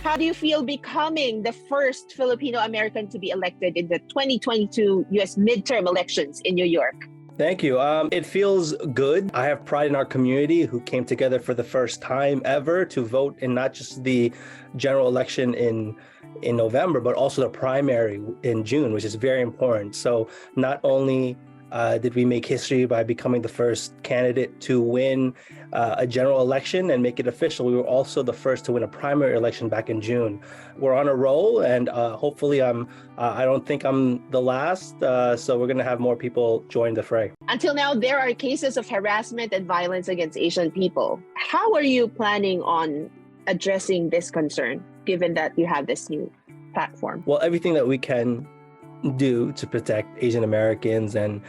How do you feel becoming the first Filipino American to be elected in the 2022 US midterm elections in New York? Thank you. It feels good. I have pride in our community who came together for the first time ever to vote in not just the general election in November, but also the primary in June, which is very important. So not only did we make history by becoming the first candidate to win a general election and make it official, we were also the first to win a primary election back in June. We're on a roll, and hopefully I don't think I'm the last, so we're going to have more people join the fray. Until now, there are cases of harassment and violence against Asian people. How are you planning on addressing this concern, given that you have this new platform? Well, everything that we can do to protect Asian Americans and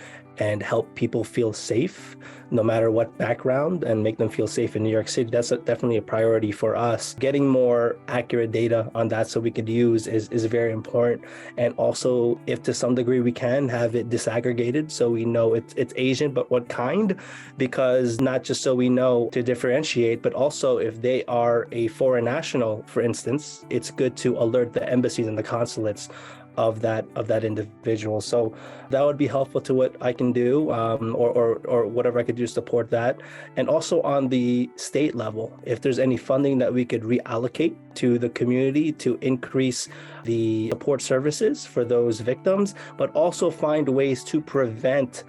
help people feel safe, no matter what background, and make them feel safe in New York City. That's definitely a priority for us. Getting more accurate data on that so we could use is very important. And also, if to some degree we can have it disaggregated so we know it's Asian, but what kind, because not just so we know to differentiate, but also if they are a foreign national, for instance, it's good to alert the embassies and the consulates of that individual. So that would be helpful to what I can do, or whatever I could do to support that. And also on the state level, if there's any funding that we could reallocate to the community to increase the support services for those victims, but also find ways to prevent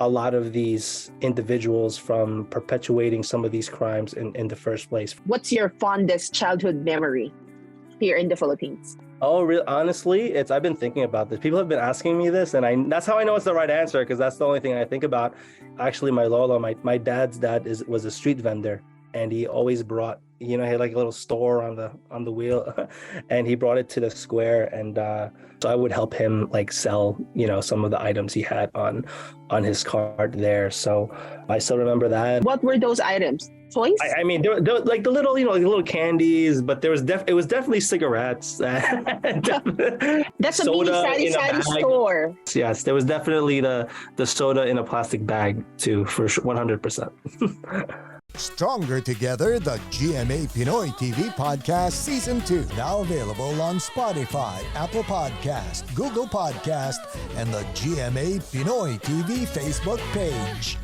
a lot of these individuals from perpetuating some of these crimes in the first place. What's your fondest childhood memory here in the Philippines? Oh, really? Honestly, I've been thinking about this. People have been asking me this, and that's how I know it's the right answer, because that's the only thing I think about. Actually, my lolo, my dad's dad was a street vendor, and he always brought, he had like a little store on the wheel, and he brought it to the square, and so I would help him like sell, some of the items he had on his cart there. So I still remember that. What were those items? Toys? I mean, there like the little, like little candies, but it was definitely cigarettes. That's a mini sari store. Yes, there was definitely the soda in a plastic bag too, for 100%. Stronger Together, the GMA Pinoy TV Podcast Season 2. Now available on Spotify, Apple Podcast, Google Podcast, and the GMA Pinoy TV Facebook page.